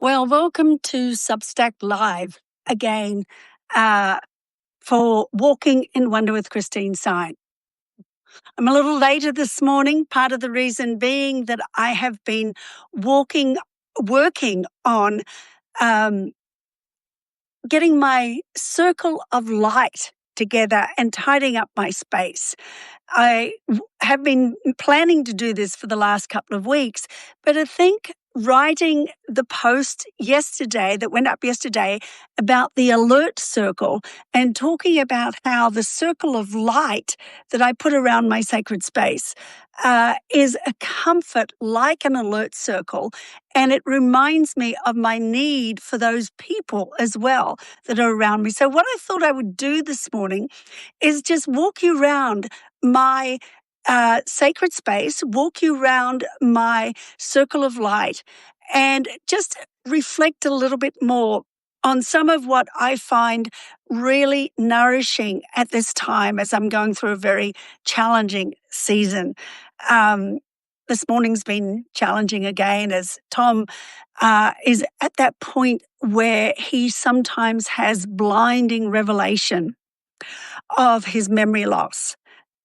Well, welcome to Substack Live again for Walking in Wonder with Christine Sine. I'm a little later this morning, part of the reason being that I have been working on getting my circle of light together and tidying up my space. I have been planning to do this for the last couple of weeks, but I think writing the post yesterday that went up yesterday about the alert circle and talking about how the circle of light that I put around my sacred space is a comfort like an alert circle. And it reminds me of my need for those people as well that are around me. So what I thought I would do this morning is just walk you around my sacred space, walk you around my circle of light, and just reflect a little bit more on some of what I find really nourishing at this time as I'm going through a very challenging season. This morning's been challenging again as Tom is at that point where he sometimes has blinding revelation of his memory loss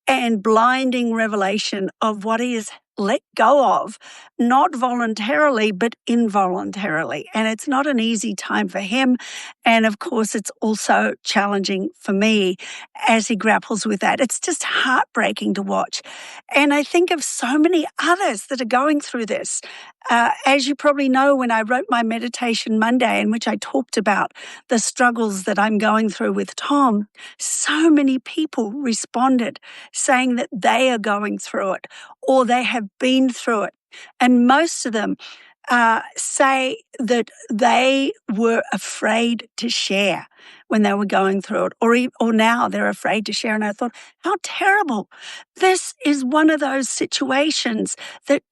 and blinding revelation of what he has let go of, not voluntarily, but involuntarily. And it's not an easy time for him. And of course, it's also challenging for me as he grapples with that. It's just heartbreaking to watch. And I think of so many others that are going through this. As you probably know, when I wrote my Meditation Monday, in which I talked about the struggles that I'm going through with Tom, so many people responded saying that they are going through it or they have been through it. And most of them say that they were afraid to share when they were going through it, or now they're afraid to share. And I thought, how terrible. This is one of those situations that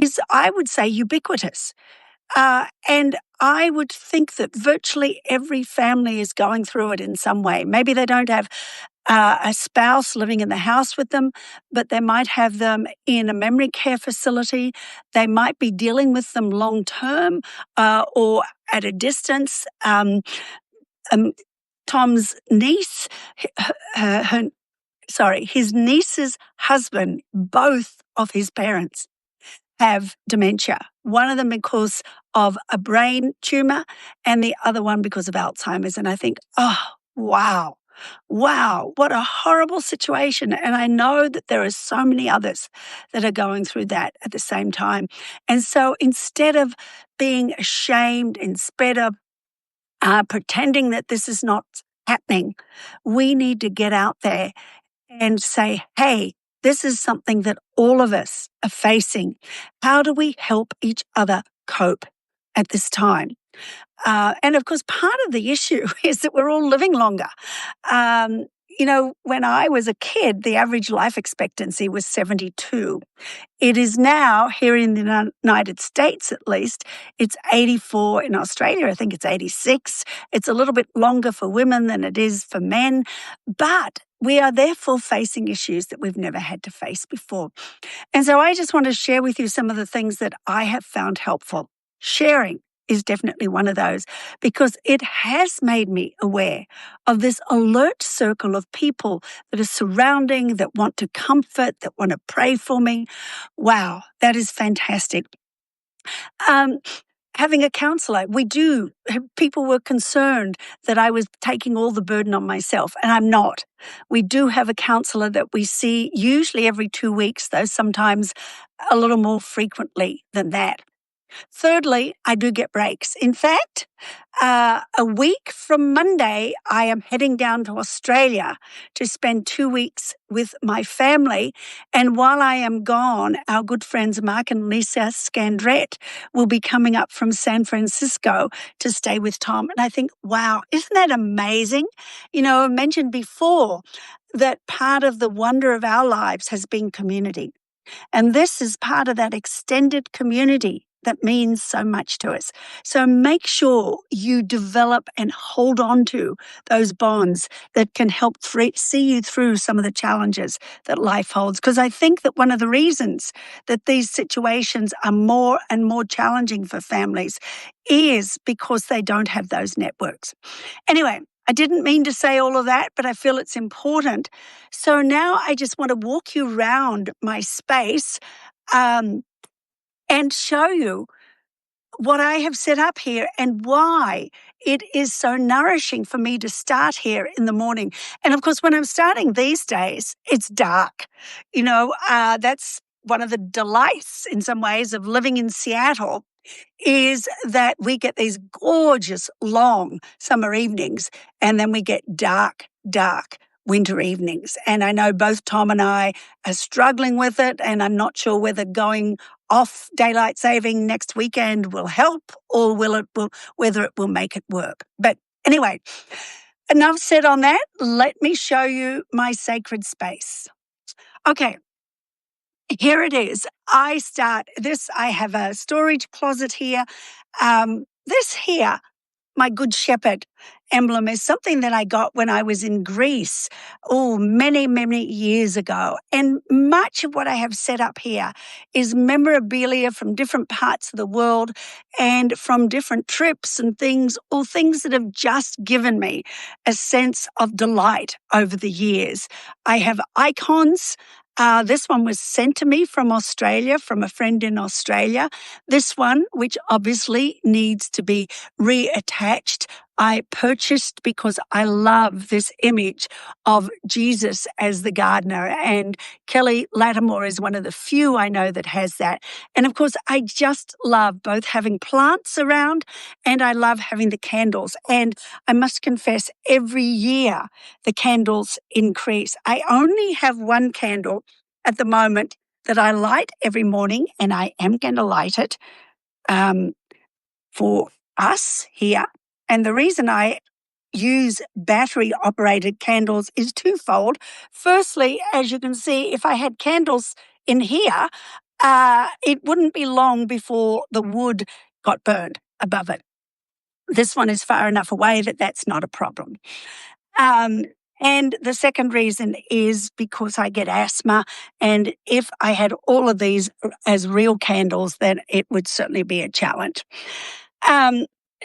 is, I would say, ubiquitous. And I would think that virtually every family is going through it in some way. Maybe they don't have a spouse living in the house with them, but they might have them in a memory care facility. They might be dealing with them long term or at a distance. Tom's niece, his niece's husband, both of his parents have dementia. One of them because of a brain tumor and the other one because of Alzheimer's. And I think, oh, wow, what a horrible situation. And I know that there are so many others that are going through that at the same time. And so instead of being ashamed, instead of pretending that this is not happening, we need to get out there and say, hey, this is something that all of us are facing. How do we help each other cope at this time? And of course, part of the issue is that we're all living longer. When I was a kid, the average life expectancy was 72. It is now, here in the United States at least, it's 84. In Australia, I think it's 86. It's a little bit longer for women than it is for men. But we are therefore facing issues that we've never had to face before. And so I just want to share with you some of the things that I have found helpful. Sharing is definitely one of those because it has made me aware of this alert circle of people that are surrounding, that want to comfort, that want to pray for me. Wow, that is fantastic. Having a counselor, people were concerned that I was taking all the burden on myself, and I'm not. We do have a counselor that we see usually every 2 weeks, though sometimes a little more frequently than that. Thirdly, I do get breaks. In fact, a week from Monday, I am heading down to Australia to spend 2 weeks with my family. And while I am gone, our good friends Mark and Lisa Scandrette will be coming up from San Francisco to stay with Tom. And I think, wow, isn't that amazing? I mentioned before that part of the wonder of our lives has been community. And this is part of that extended community that means so much to us. So make sure you develop and hold on to those bonds that can help see you through some of the challenges that life holds. Because I think that one of the reasons that these situations are more and more challenging for families is because they don't have those networks. Anyway, I didn't mean to say all of that, but I feel it's important. So now I just want to walk you around my space and show you what I have set up here and why it is so nourishing for me to start here in the morning. And of course, when I'm starting these days, it's dark. That's one of the delights in some ways of living in Seattle, is that we get these gorgeous long summer evenings and then we get dark winter evenings. And I know both Tom and I are struggling with it, and I'm not sure whether going off daylight saving next weekend will help or whether it will make it work. But anyway, enough said on that. Let me show you my sacred space. Okay. Here it is. I have a storage closet here. This here, my Good Shepherd emblem, is something that I got when I was in Greece, many, many years ago. And much of what I have set up here is memorabilia from different parts of the world and from different trips and things, or things that have just given me a sense of delight over the years. I have icons. This one was sent to me from Australia, from a friend in Australia. This one, which obviously needs to be reattached, I purchased because I love this image of Jesus as the gardener. And Kelly Lattimore is one of the few I know that has that. And of course, I just love both having plants around and I love having the candles. And I must confess, every year the candles increase. I only have one candle at the moment that I light every morning, and I am going to light it for us here. And the reason I use battery-operated candles is twofold. Firstly, as you can see, if I had candles in here, it wouldn't be long before the wood got burned above it. This one is far enough away that that's not a problem. And the second reason is because I get asthma, and if I had all of these as real candles, then it would certainly be a challenge.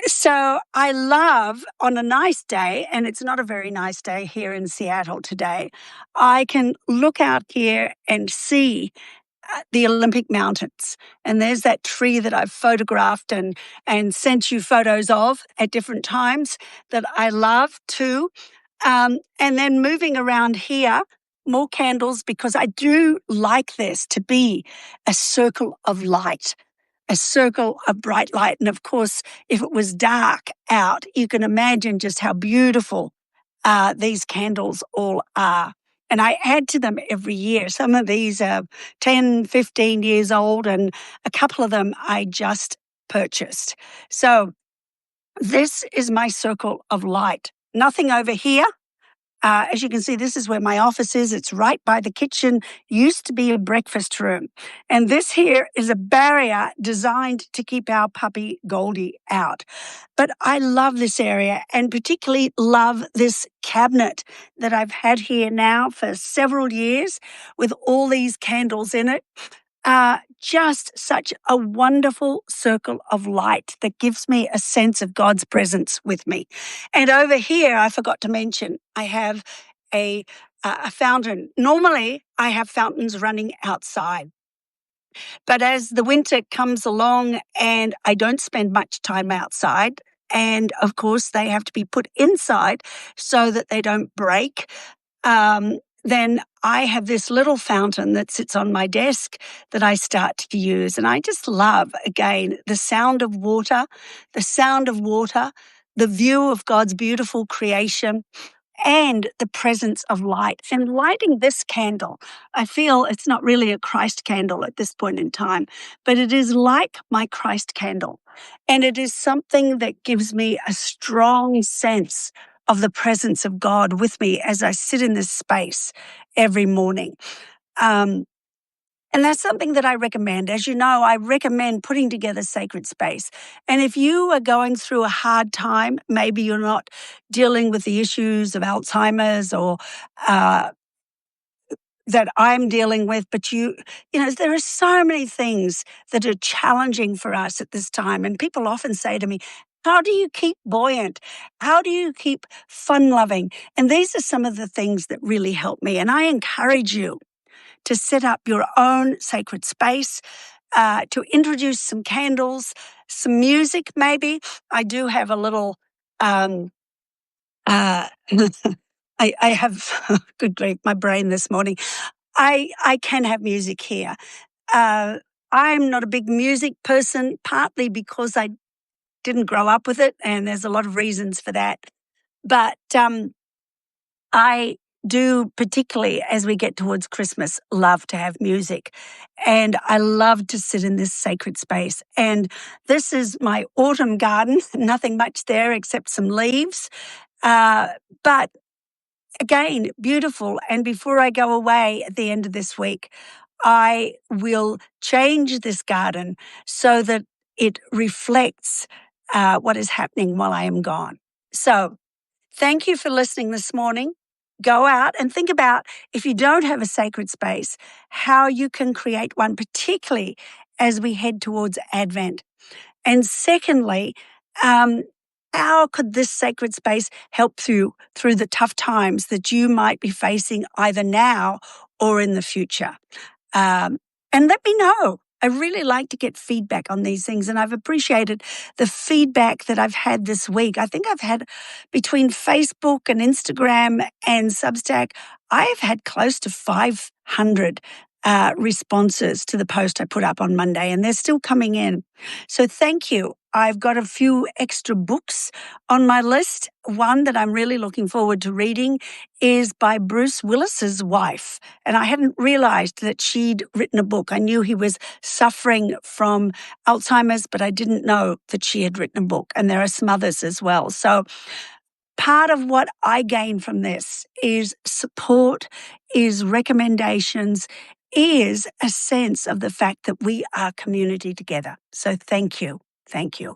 So I love, on a nice day, and it's not a very nice day here in Seattle today, I can look out here and see the Olympic Mountains. And there's that tree that I've photographed and sent you photos of at different times that I love too. And then moving around here, more candles, because I do like this to be a circle of light, a circle of bright light. And of course, if it was dark out, you can imagine just how beautiful these candles all are. And I add to them every year. Some of these are 10, 15 years old, and a couple of them I just purchased. So this is my circle of light. Nothing over here. As you can see, this is where my office is. It's right by the kitchen. Used to be a breakfast room. And this here is a barrier designed to keep our puppy Goldie out. But I love this area, and particularly love this cabinet that I've had here now for several years with all these candles in it. Just such a wonderful circle of light that gives me a sense of God's presence with me. And over here, I forgot to mention, I have a fountain. Normally, I have fountains running outside. But as the winter comes along and I don't spend much time outside, and of course, they have to be put inside so that they don't break, then I have this little fountain that sits on my desk that I start to use. And I just love, again, the sound of water, the view of God's beautiful creation, and the presence of light. And lighting this candle, I feel it's not really a Christ candle at this point in time, but it is like my Christ candle. And it is something that gives me a strong sense of the presence of God with me as I sit in this space every morning. And that's something that I recommend. As you know, I recommend putting together sacred space. And if you are going through a hard time, maybe you're not dealing with the issues of Alzheimer's or that I'm dealing with, but there are so many things that are challenging for us at this time. And people often say to me, how do you keep buoyant? How do you keep fun loving? And these are some of the things that really help me. And I encourage you to set up your own sacred space, to introduce some candles, some music maybe. I do have a little, uh, I have, good grief, my brain this morning. I can have music here. Uh, I'm not a big music person, partly because I didn't grow up with it, and there's a lot of reasons for that. But I do, particularly as we get towards Christmas, love to have music. And I love to sit in this sacred space. And this is my autumn garden, nothing much there except some leaves. But again, beautiful. And before I go away at the end of this week, I will change this garden so that it reflects what is happening while I am gone. So thank you for listening this morning. Go out and think about, if you don't have a sacred space, how you can create one, particularly as we head towards Advent. And secondly, how could this sacred space help you through the tough times that you might be facing either now or in the future? And let me know. I really like to get feedback on these things, and I've appreciated the feedback that I've had this week. I think I've had, between Facebook and Instagram and Substack, I've had close to 500 responses to the post I put up on Monday, and they're still coming in. So thank you. I've got a few extra books on my list. One that I'm really looking forward to reading is by Bruce Willis's wife. And I hadn't realized that she'd written a book. I knew he was suffering from Alzheimer's, but I didn't know that she had written a book. And there are some others as well. So part of what I gain from this is support, is recommendations, is a sense of the fact that we are community together. So thank you. Thank you.